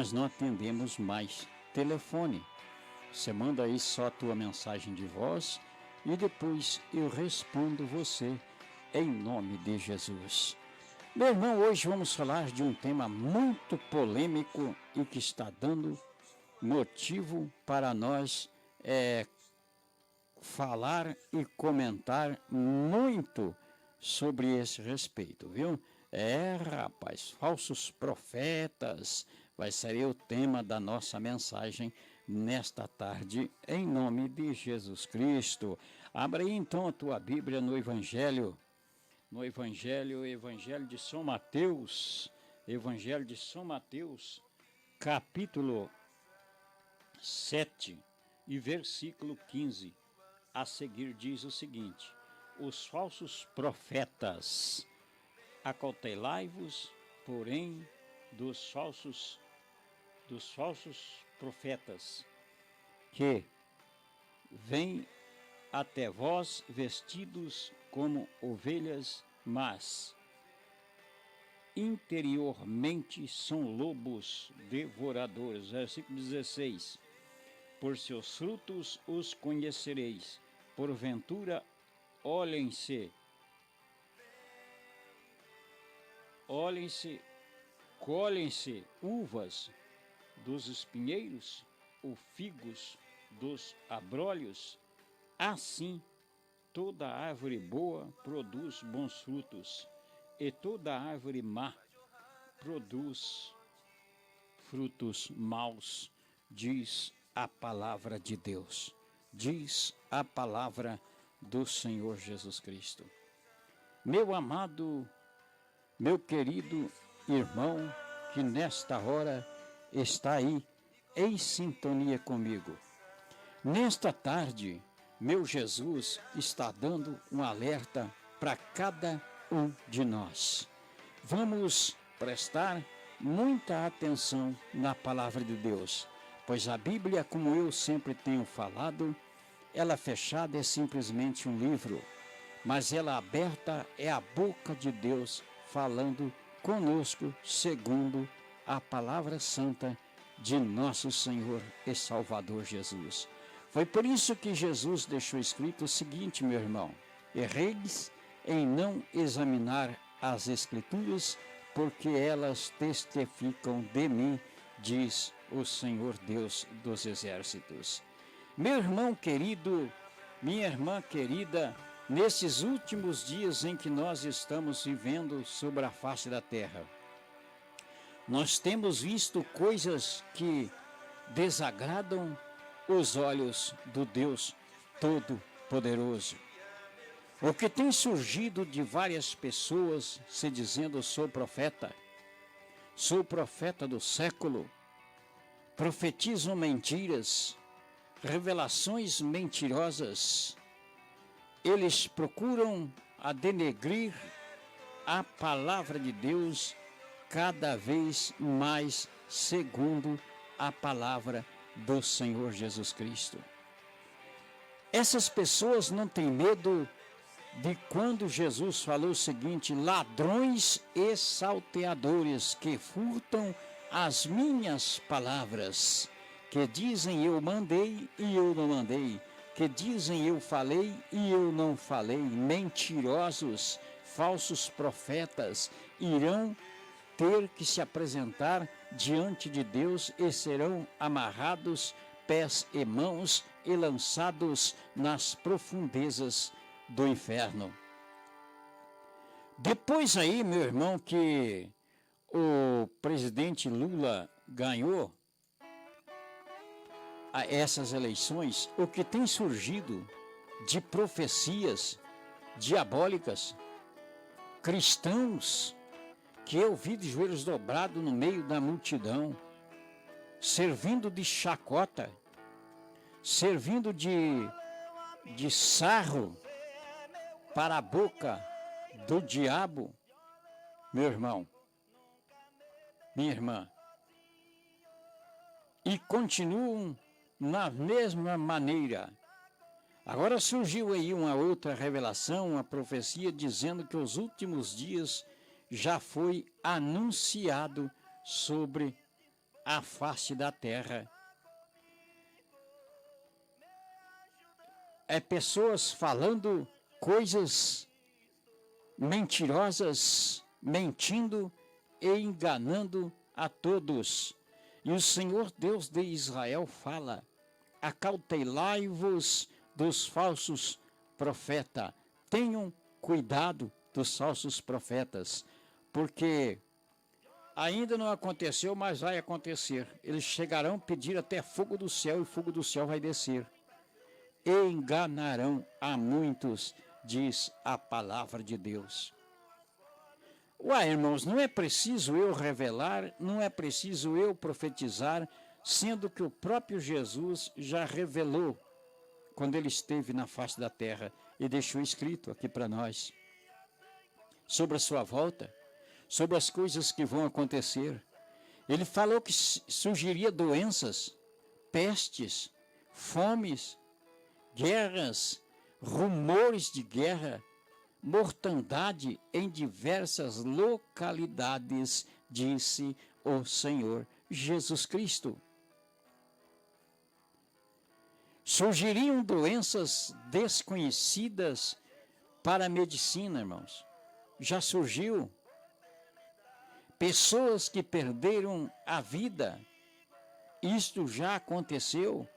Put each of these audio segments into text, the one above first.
nós não atendemos mais telefone. Você manda aí só a tua mensagem de voz e depois eu respondo você em nome de Jesus. Meu irmão, hoje vamos falar de um tema muito polêmico e que está dando motivo para nós falar e comentar muito sobre esse respeito, viu? Rapaz, falsos profetas vai ser o tema da nossa mensagem nesta tarde, em nome de Jesus Cristo. Abra aí então a tua Bíblia no Evangelho de São Mateus, Evangelho de São Mateus, capítulo 7 e versículo 15. A seguir diz o seguinte: os falsos profetas, acautelai-vos, porém, dos falsos profetas, que vêm até vós vestidos como ovelhas, mas interiormente são lobos devoradores. Versículo 16. Por seus frutos os conhecereis. Porventura, colhem-se uvas dos espinheiros, ou figos dos abrolhos? Assim, toda árvore boa produz bons frutos, e toda árvore má produz frutos maus, diz a palavra de Deus, diz a palavra do Senhor Jesus Cristo. Meu amado, meu querido irmão, que nesta hora está aí em sintonia comigo. Nesta tarde, meu Jesus está dando um alerta para cada um de nós. Vamos prestar muita atenção na palavra de Deus, pois a Bíblia, como eu sempre tenho falado, ela fechada é simplesmente um livro, mas ela aberta é a boca de Deus falando conosco segundo a palavra santa de nosso Senhor e Salvador Jesus. Foi por isso que Jesus deixou escrito o seguinte, meu irmão: erreis em não examinar as Escrituras, porque elas testificam de mim, diz o Senhor Deus dos exércitos. Meu irmão querido, minha irmã querida, nesses últimos dias em que nós estamos vivendo sobre a face da terra, nós temos visto coisas que desagradam os olhos do Deus Todo-Poderoso. O que tem surgido de várias pessoas se dizendo: sou profeta do século, profetizam mentiras, revelações mentirosas. Eles procuram a denegrir a palavra de Deus cada vez mais segundo a palavra do Senhor Jesus Cristo. Essas pessoas não têm medo de quando Jesus falou o seguinte: ladrões e salteadores que furtam as minhas palavras, que dizem eu mandei e eu não mandei, que dizem eu falei e eu não falei. Mentirosos, falsos profetas irão ter que se apresentar diante de Deus e serão amarrados pés e mãos e lançados nas profundezas do inferno. Depois aí, meu irmão, que o presidente Lula ganhou essas eleições, o que tem surgido de profecias diabólicas, cristãos que eu vi de joelhos dobrados no meio da multidão, servindo de chacota, servindo de sarro para a boca do diabo. Meu irmão, minha irmã, e continuam na mesma maneira. Agora surgiu aí uma outra revelação, uma profecia dizendo que os últimos dias já foi anunciado sobre a face da terra. É pessoas falando coisas mentirosas, mentindo e enganando a todos. E o Senhor Deus de Israel fala: acautelai-vos dos falsos profetas. Tenham cuidado dos falsos profetas, porque ainda não aconteceu, mas vai acontecer. Eles chegarão a pedir até fogo do céu, e o fogo do céu vai descer. E enganarão a muitos, diz a palavra de Deus. Uai, irmãos, não é preciso eu revelar, não é preciso eu profetizar, sendo que o próprio Jesus já revelou quando ele esteve na face da terra e deixou escrito aqui para nós sobre a sua volta, sobre as coisas que vão acontecer. Ele falou que surgiria doenças, pestes, fomes, guerras, rumores de guerra, mortandade em diversas localidades, disse o Senhor Jesus Cristo. Surgiriam doenças desconhecidas para a medicina, irmãos. Já surgiu. Pessoas que perderam a vida. Isto já aconteceu.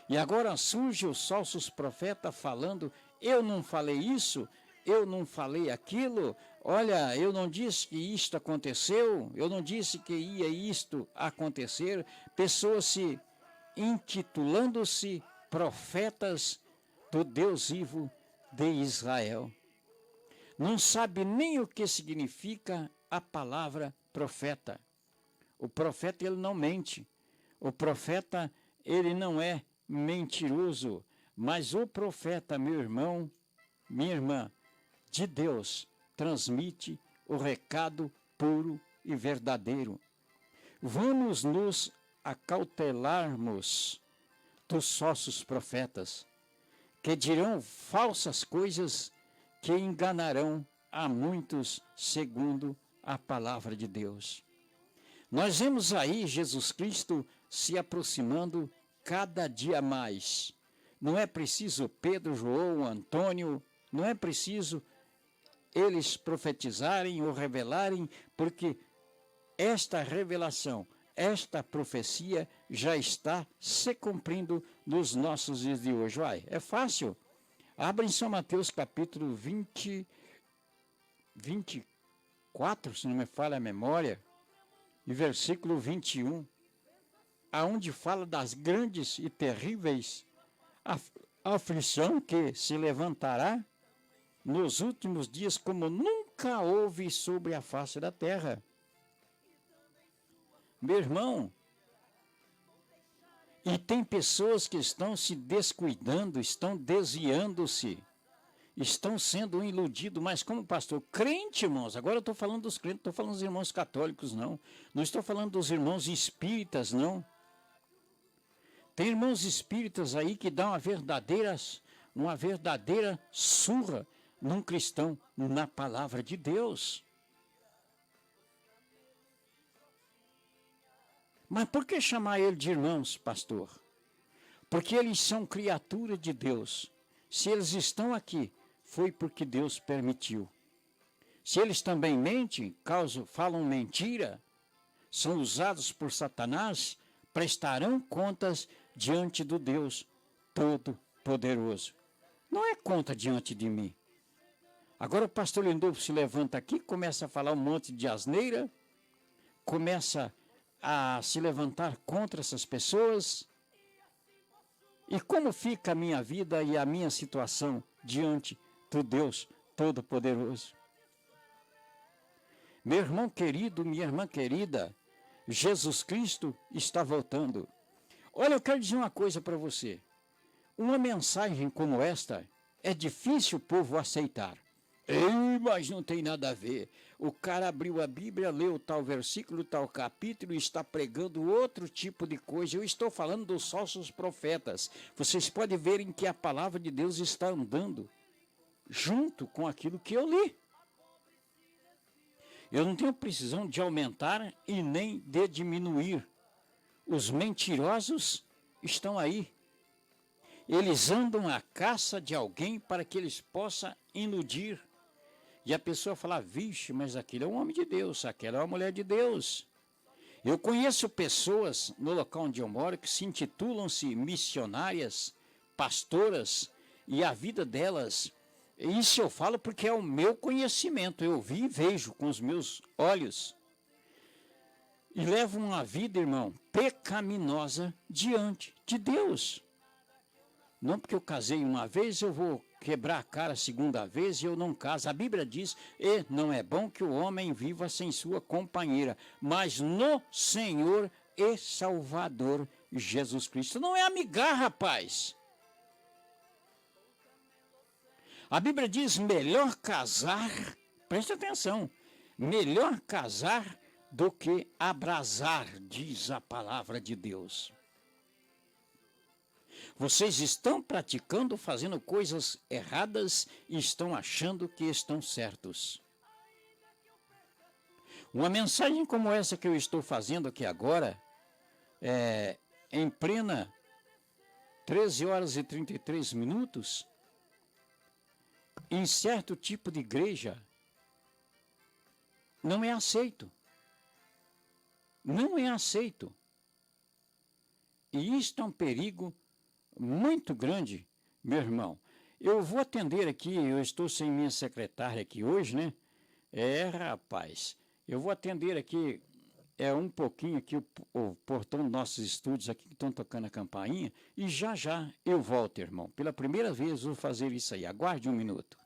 E agora surge os falsos profetas falando: eu não falei isso, eu não falei aquilo, olha, eu não disse que isto aconteceu, eu não disse que ia isto acontecer. Pessoas se intitulando-se profetas do Deus vivo de Israel. Não sabe nem o que significa a palavra profeta. O profeta, ele não mente. O profeta, ele não é mentiroso. Mas o profeta, meu irmão, minha irmã, de Deus, transmite o recado puro e verdadeiro. Vamos nos acautelarmos dos falsos profetas, que dirão falsas coisas que enganarão a muitos, segundo a palavra de Deus. Nós vemos aí Jesus Cristo se aproximando cada dia mais. Não é preciso Pedro, João, Antônio, não é preciso eles profetizarem ou revelarem, porque esta revelação, esta profecia já está se cumprindo nos nossos dias de hoje. Vai, é fácil. Abra em São Mateus capítulo 24, se não me falha a memória, e versículo 21, aonde fala das grandes e terríveis aflição que se levantará nos últimos dias, como nunca houve sobre a face da terra. Meu irmão, e tem pessoas que estão se descuidando, estão desviando-se, estão sendo iludidos, mas como pastor, crente, irmãos, agora eu estou falando dos crentes, não estou falando dos irmãos católicos, não estou falando dos irmãos espíritas, não. Tem irmãos espíritas aí que dão uma verdadeira surra num cristão, na palavra de Deus. Mas por que chamar ele de irmãos, pastor? Porque eles são criatura de Deus. Se eles estão aqui, foi porque Deus permitiu. Se eles também mentem, falam mentira, são usados por Satanás, prestarão contas diante do Deus Todo-Poderoso. Não é conta diante de mim. Agora o pastor Lindolfo se levanta aqui, começa a falar um monte de asneira, começa a se levantar contra essas pessoas. E como fica a minha vida e a minha situação diante do Deus Todo-Poderoso? Meu irmão querido, minha irmã querida, Jesus Cristo está voltando. Olha, eu quero dizer uma coisa para você. Uma mensagem como esta é difícil o povo aceitar. Ei, mas não tem nada a ver. O cara abriu a Bíblia, leu tal versículo, tal capítulo e está pregando outro tipo de coisa. Eu estou falando dos falsos profetas. Vocês podem ver em que a palavra de Deus está andando junto com aquilo que eu li. Eu não tenho precisão de aumentar e nem de diminuir. Os mentirosos estão aí. Eles andam à caça de alguém para que eles possam iludir. E a pessoa fala, vixe, mas aquele é um homem de Deus, aquela é uma mulher de Deus. Eu conheço pessoas no local onde eu moro que se intitulam-se missionárias, pastoras, e a vida delas, isso eu falo porque é o meu conhecimento, eu vi e vejo com os meus olhos. E levam uma vida, irmão, pecaminosa diante de Deus. Não porque eu casei uma vez, eu vou quebrar a cara a segunda vez e eu não caso. A Bíblia diz, e não é bom que o homem viva sem sua companheira, mas no Senhor e Salvador Jesus Cristo. Não é amigar, rapaz. A Bíblia diz, melhor casar, preste atenção, melhor casar do que abrasar, diz a palavra de Deus. Vocês estão praticando, fazendo coisas erradas e estão achando que estão certos. Uma mensagem como essa que eu estou fazendo aqui agora, em plena 13 horas e 33 minutos, em certo tipo de igreja, não é aceito. Não é aceito. E isto é um perigo muito grande, meu irmão. Eu vou atender aqui, eu estou sem minha secretária aqui hoje, né? Rapaz, eu vou atender aqui, um pouquinho aqui o portão dos nossos estúdios aqui que estão tocando a campainha, e já eu volto, irmão. Pela primeira vez vou fazer isso aí, aguarde um minuto.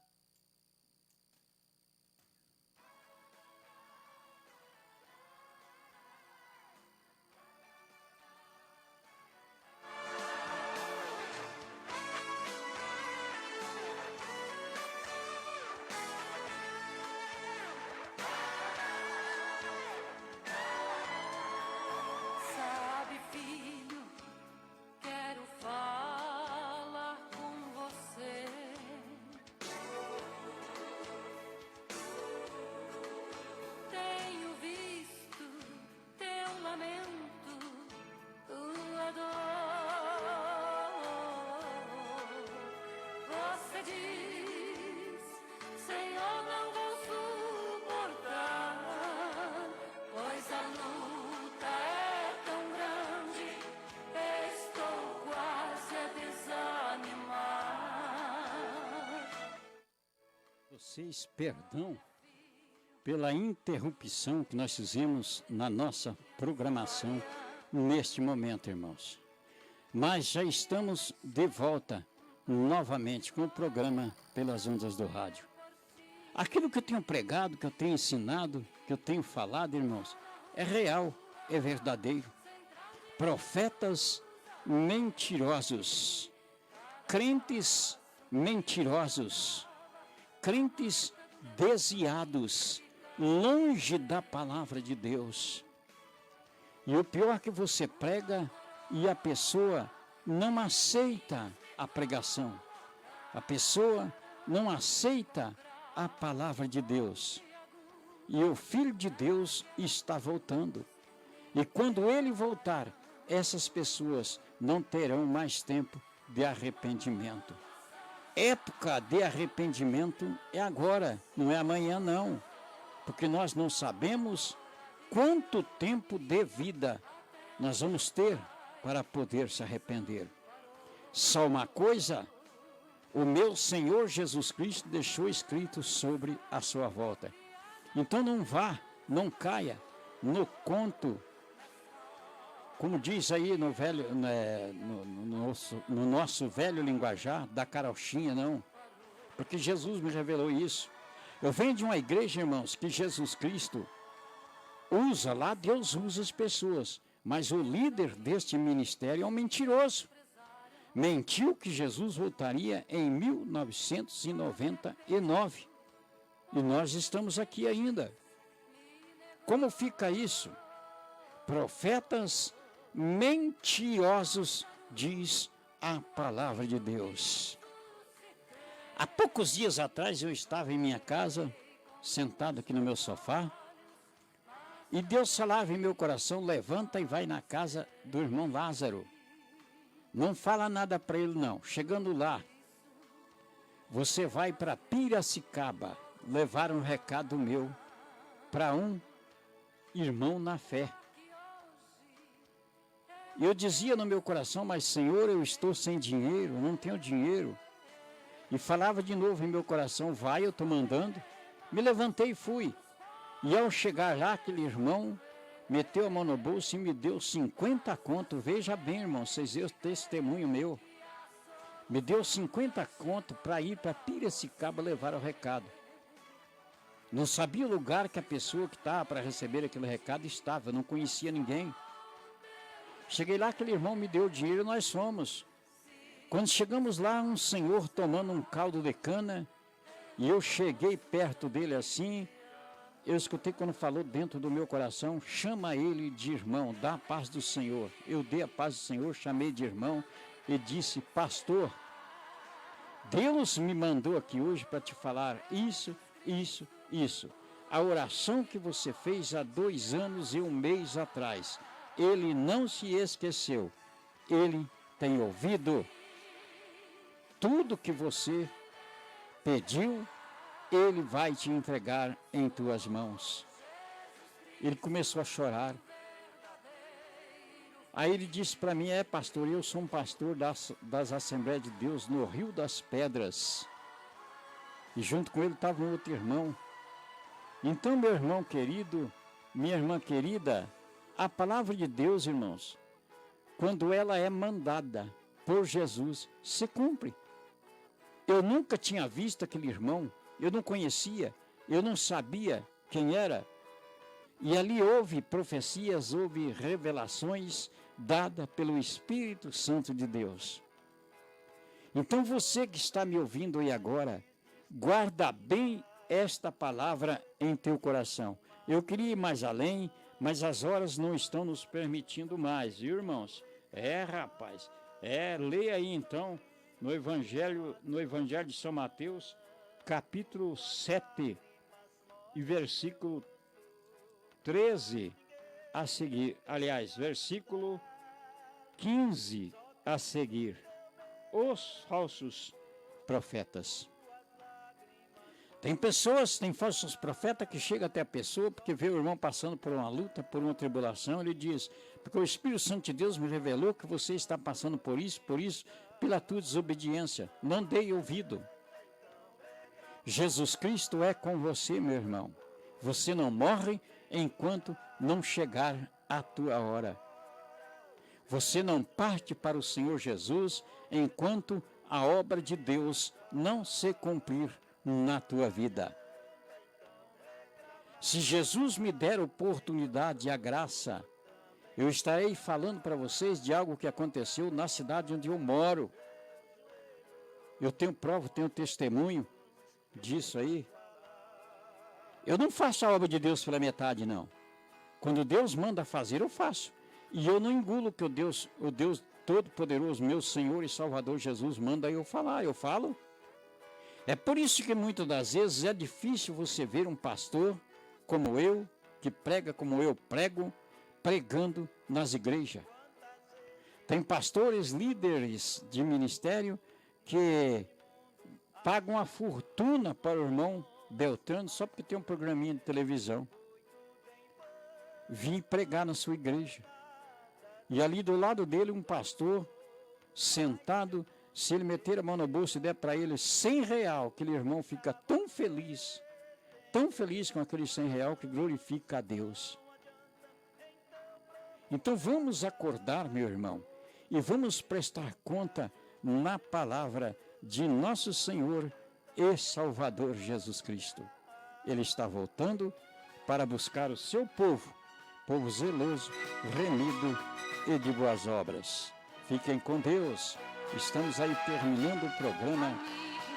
Vocês perdão pela interrupção que nós fizemos na nossa programação neste momento, irmãos. Mas já estamos de volta novamente com o programa Pelas Ondas do Rádio. Aquilo que eu tenho pregado, que eu tenho ensinado, que eu tenho falado, irmãos, é real, é verdadeiro. Profetas mentirosos, crentes mentirosos, crentes desviados, longe da palavra de Deus. E o pior é que você prega e a pessoa não aceita a pregação. A pessoa não aceita a palavra de Deus. E o Filho de Deus está voltando. E quando ele voltar, essas pessoas não terão mais tempo de arrependimento. Época de arrependimento é agora, não é amanhã não, porque nós não sabemos quanto tempo de vida nós vamos ter para poder se arrepender. Só uma coisa, o meu Senhor Jesus Cristo deixou escrito sobre a sua volta. Então não caia no conto, como diz aí no nosso velho linguajar, da carochinha, não. Porque Jesus me revelou isso. Eu venho de uma igreja, irmãos, que Jesus Cristo usa, lá Deus usa as pessoas. Mas o líder deste ministério é um mentiroso. Mentiu que Jesus voltaria em 1999. E nós estamos aqui ainda. Como fica isso? Profetas mentirosos, diz a palavra de Deus. Há poucos dias atrás eu estava em minha casa, sentado aqui no meu sofá, E Deus falava em meu coração, levanta e vai na casa do irmão Lázaro. Não fala nada para ele não. Chegando lá, você vai para Piracicaba levar um recado meu para um irmão na fé. E eu dizia no meu coração, mas Senhor, eu estou sem dinheiro, não tenho dinheiro. E falava de novo em meu coração, vai, eu estou mandando. Me levantei e fui. E ao chegar lá, aquele irmão meteu a mão no bolso e me deu 50 conto. Veja bem, irmão, vocês viram o testemunho meu. Me deu 50 conto para ir para Piracicaba levar o recado. Não sabia o lugar que a pessoa que estava para receber aquele recado estava, eu não conhecia ninguém. Cheguei lá, aquele irmão me deu o dinheiro e nós fomos. Quando chegamos lá, um senhor tomando um caldo de cana, e eu cheguei perto dele assim, eu escutei quando falou dentro do meu coração, chama ele de irmão, dá a paz do Senhor. Eu dei a paz do Senhor, chamei de irmão e disse, pastor, Deus me mandou aqui hoje para te falar isso. A oração que você fez há 2 anos e 1 mês atrás, Ele não se esqueceu. Ele tem ouvido. Tudo que você pediu, Ele vai te entregar em tuas mãos. Ele começou a chorar. Aí ele disse para mim, pastor, eu sou um pastor das Assembleias de Deus no Rio das Pedras. E junto com ele estava um outro irmão. Então, meu irmão querido, minha irmã querida, a palavra de Deus, irmãos, quando ela é mandada por Jesus, se cumpre. Eu nunca tinha visto aquele irmão, eu não conhecia, eu não sabia quem era. E ali houve profecias, houve revelações dadas pelo Espírito Santo de Deus. Então você que está me ouvindo aí agora, guarda bem esta palavra em teu coração. Eu queria ir mais além, mas as horas não estão nos permitindo mais, viu, irmãos? Rapaz, leia aí então no Evangelho de São Mateus, capítulo 7 e versículo 13 a seguir, aliás, versículo 15 a seguir. Os falsos profetas. Tem falsos profetas que chegam até a pessoa porque vê o irmão passando por uma luta, por uma tribulação, ele diz, porque o Espírito Santo de Deus me revelou que você está passando por isso, pela tua desobediência. Não dei ouvido. Jesus Cristo é com você, meu irmão. Você não morre enquanto não chegar a tua hora. Você não parte para o Senhor Jesus enquanto a obra de Deus não se cumprir na tua vida. Se Jesus me der a oportunidade e a graça, eu estarei falando para vocês de algo que aconteceu na cidade onde eu moro. Eu tenho prova, tenho testemunho disso aí. Eu não faço a obra de Deus pela metade, não. Quando Deus manda fazer, eu faço. E eu não engulo que o Deus Todo-Poderoso, meu Senhor e Salvador Jesus, manda eu falar, eu falo. É por isso que muitas das vezes é difícil você ver um pastor como eu, que prega como eu prego, pregando nas igrejas. Tem pastores, líderes de ministério, que pagam uma fortuna para o irmão Beltrano só porque tem um programinha de televisão. Vim pregar na sua igreja. E ali do lado dele um pastor sentado, se ele meter a mão no bolso e der para ele R$100, aquele irmão fica tão feliz com aquele R$100 que glorifica a Deus. Então vamos acordar, meu irmão, e vamos prestar conta na palavra de nosso Senhor e Salvador Jesus Cristo. Ele está voltando para buscar o seu povo zeloso, remido e de boas obras. Fiquem com Deus. Estamos aí terminando o programa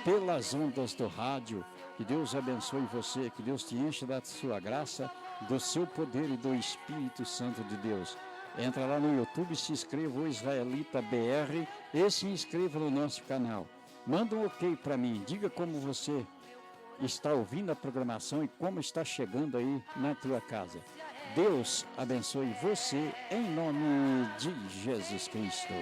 pelas ondas do rádio. Que Deus abençoe você, que Deus te encha da sua graça, do seu poder e do Espírito Santo de Deus. Entra lá no YouTube, se inscreva, o Israelita BR, e se inscreva no nosso canal. Manda um ok para mim, diga como você está ouvindo a programação e como está chegando aí na tua casa. Deus abençoe você em nome de Jesus Cristo.